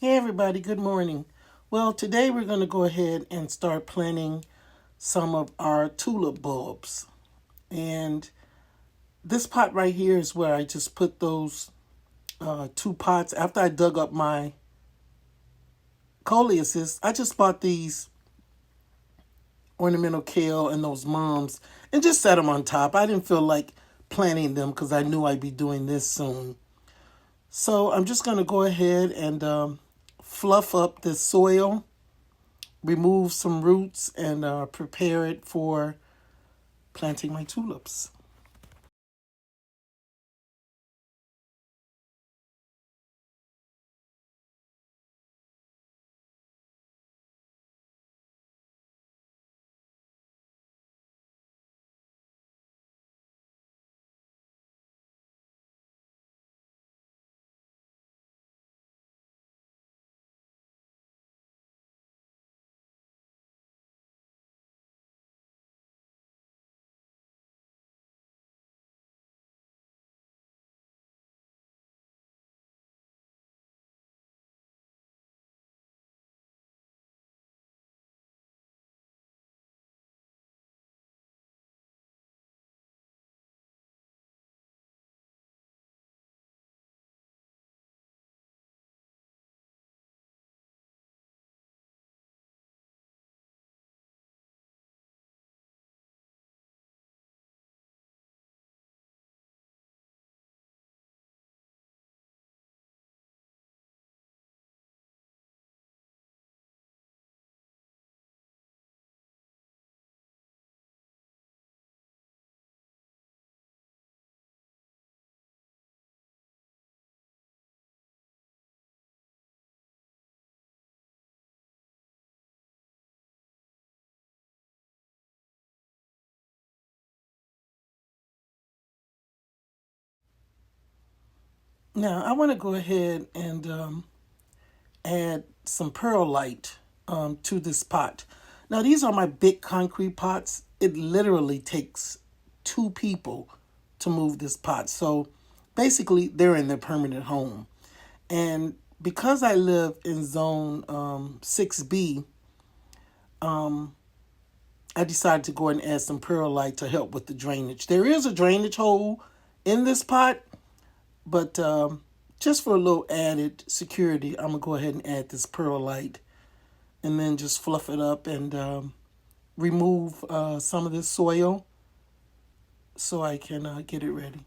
Hey everybody, good morning. Well, today we're going to go ahead and start planting some of our tulip bulbs. And this pot right here is where I just put those two pots. After I dug up my coleus, I just bought these ornamental kale and those mums and just set them on top. I didn't feel like planting them because I knew I'd be doing this soon. So I'm just going to go ahead and fluff up this soil, remove some roots, and prepare it for planting my tulips. Now I want to go ahead and add some perlite to this pot. Now these are my big concrete pots. It literally takes two people to move this pot. So basically they're in their permanent home. And because I live in zone 6B, I decided to go and add some perlite to help with the drainage. There is a drainage hole in this pot, but just for a little added security, I'm going to go ahead and add this perlite and then just fluff it up and remove some of this soil so I can get it ready.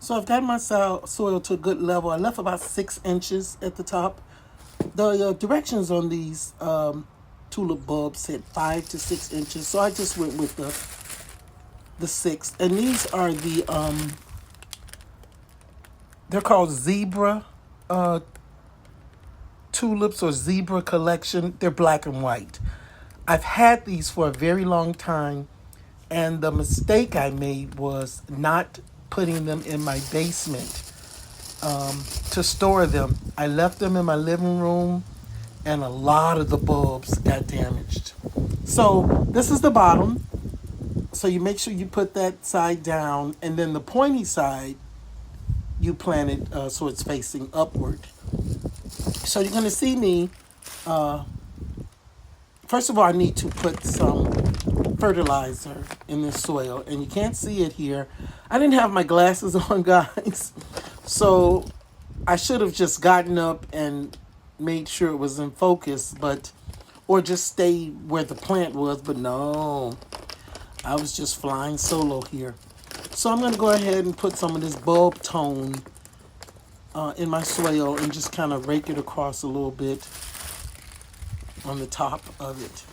So I've got my soil to a good level. I left about 6 inches at the top. The directions on these tulip bulbs said 5 to 6 inches, so I just went with the six. And these are they're called zebra uh, tulips or zebra collection. They're black and white. I've had these for a very long time, and the mistake I made was not putting them in my basement to store them. I left them in my living room, and a lot of the bulbs got damaged. So this is the bottom. So you make sure you put that side down, and then the pointy side you plant it so it's facing upward. So you're going to see me. First of all, I need to put some fertilizer in this soil, and you can't see it here. I didn't have my glasses on, guys, so I should have just gotten up and made sure it was in focus, but or just stay where the plant was, but no, I was just flying solo here. So I'm going to go ahead and put some of this bulb tone in my soil and just kind of rake it across a little bit on the top of it.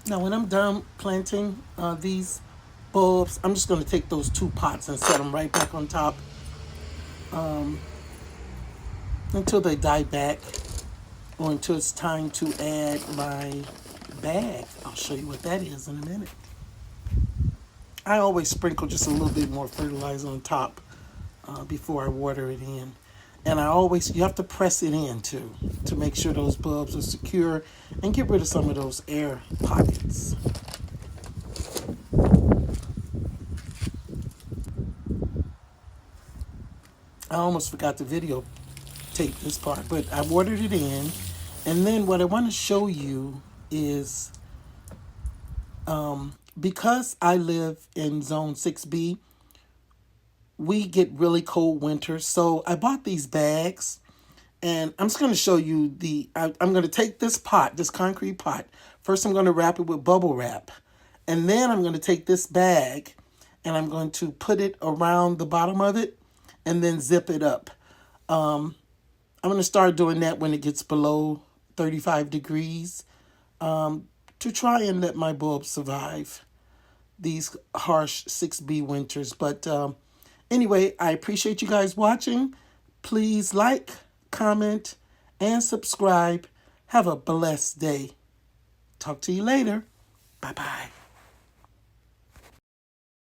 Now, when I'm done planting these bulbs, I'm just going to take those two pots and set them right back on top until they die back or until it's time to add my bag. I'll show you what that is in a minute. I always sprinkle just a little bit more fertilizer on top before I water it in. And you have to press it in too to make sure those bulbs are secure and get rid of some of those air pockets. I almost forgot to videotape this part, but I watered it in. And then what I want to show you is because I live in zone 6B, we get really cold winters. So I bought these bags and I'm just going to show you I'm going to take this pot, this concrete pot. First, I'm going to wrap it with bubble wrap. And then I'm going to take this bag and I'm going to put it around the bottom of it and then zip it up. I'm going to start doing that when it gets below 35 degrees to try and let my bulbs survive these harsh 6B winters. But anyway, I appreciate you guys watching. Please like, comment, and subscribe. Have a blessed day. Talk to you later. Bye-bye.